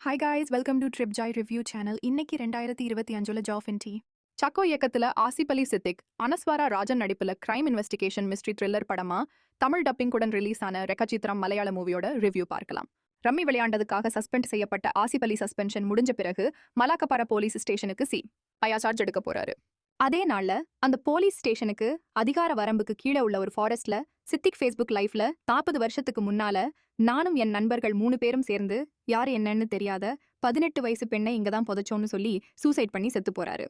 Hi guys, welcome to trip Joy review channel. இன்னைக்கு 2025 ஜாஃப் in T Chaco இயக்கத்துல ஆசிப் அலி சித்திக், அனஸ்வாரா ராஜன் நடிப்புல crime investigation mystery thriller படமா Tamil டப்பிங்குடன் release ஆன ரெக்கச்சித்திரம் மலையாள மூவியோட ரிவ்யூ பார்க்கலாம். ரம்மி விளையாண்டதுக்காக சஸ்பெண்ட் செய்யப்பட்ட ஆசிப் அலி சஸ்பென்ஷன் முடிஞ்ச பிறகு மலாக்கப்பார போலீஸ் ஸ்டேஷனுக்கு ஐயா சார்ஜ் எடுக்க போறாரு. அதே நாள்ல அந்த போலீஸ் ஸ்டேஷனுக்கு அதிகார வரம்புக்கு கீழே உள்ள ஒரு ஃபாரஸ்ட்ல சித்திக் ஃபேஸ்புக் லைஃப்ல 40 வருஷத்துக்கு முன்னால நானும் என் நண்பர்கள் 3 பேரும் சேர்ந்து யாரு என்னன்னு தெரியாத 18 வயசு பெண்ணை இங்கதான் புதைச்சோன்னு சொல்லி சூசைட் பண்ணி செத்து போறாரு.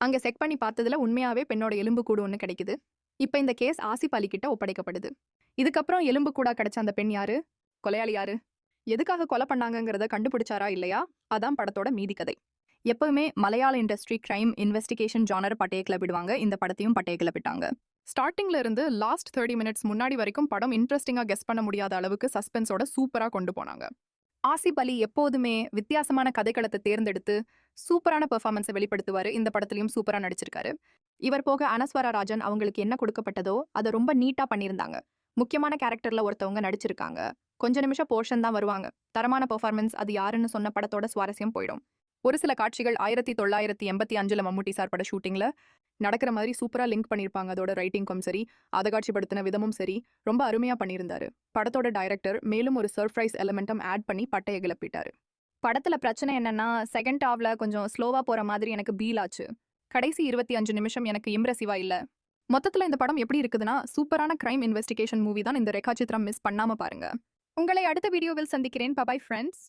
அங்க செக் பண்ணி பார்த்ததுல உண்மையாவே பெண்ணோட எலும்பு கூடு ஒன்று கிடைக்குது. இப்ப இந்த கேஸ் ஆசிப் அலி கிட்ட ஒப்படைக்கப்படுது. இதுக்கப்புறம் எலும்பு கூடா கிடைச்ச அந்த பெண் யாரு, கொலையாளி யாரு, எதுக்காக கொலை பண்ணாங்கங்கிறத கண்டுபிடிச்சாரா இல்லையா, அதான் படத்தோட மீதி கதை. எப்பவுமே மலையாள இண்டஸ்ட்ரி கிரைம் இன்வெஸ்டிகேஷன் ஜானர் பட்டையை கிளப்பிடுவாங்க. இந்த படத்தையும் பட்டையை கிளப்பிட்டாங்க. ஸ்டார்டிங்ல இருந்து லாஸ்ட் 30 மினிட்ஸ் முன்னாடி வரைக்கும் படம் இன்ட்ரெஸ்டிங்கா கெஸ் பண்ண முடியாத அளவுக்கு சஸ்பென்ஸோட சூப்பரா கொண்டு போனாங்க. ஆசிப் அலி எப்போதுமே வித்தியாசமான கதைக்களத்தை தேர்ந்தெடுத்து சூப்பரான பெர்ஃபார்மன்ஸை வெளிப்படுத்துவாரு. இந்த படத்திலையும் சூப்பரா நடிச்சிருக்காரு. இவர் போக அனஸ்வரா ராஜன் அவங்களுக்கு என்ன கொடுக்கப்பட்டதோ அதை ரொம்ப நீட்டா பண்ணியிருந்தாங்க. முக்கியமான கேரக்டர்ல ஒருத்தவங்க நடிச்சிருக்காங்க. கொஞ்ச நிமிஷம் போர்ஷன் தான் வருவாங்க. தரமான பெர்ஃபார்மன்ஸ். அது யாருன்னு சொன்ன படத்தோட சுவாரஸ்யம் போயிடும். ஒரு சில காட்சிகள் 1985 மம்முட்டி சார் பட ஷூட்டிங்ல நடக்கிற மாதிரி சூப்பரா லிங்க் பண்ணியிருப்பாங்க. அதோட ரைட்டிங்கும் சரி, அதை காட்சிப்படுத்தின விதமும் சரி, ரொம்ப அருமையா பண்ணியிருந்தாரு. படத்தோட டைரக்டர் மேலும் ஒரு சர்ப்ரைஸ் எலிமெண்ட்டும் ஆட் பண்ணி பட்டையை கிளப்பிட்டாரு. படத்துல பிரச்சனை என்னன்னா, செகண்ட் ஹாஃப்ல கொஞ்சம் ஸ்லோவா போற மாதிரி எனக்கு பீல் ஆச்சு. கடைசி 25 நிமிஷம் எனக்கு இம்ப்ரெசிவா இல்ல. மொத்தத்துல இந்த படம் எப்படி இருக்குதுன்னா, சூப்பரான கிரைம் இன்வெஸ்டிகேஷன் மூவி தான். இந்த ரெக்காச்சித்திரம் மிஸ் பண்ணாம பாருங்க. உங்களை அடுத்த வீடியோவில் சந்திக்கிறேன். Bye bye friends.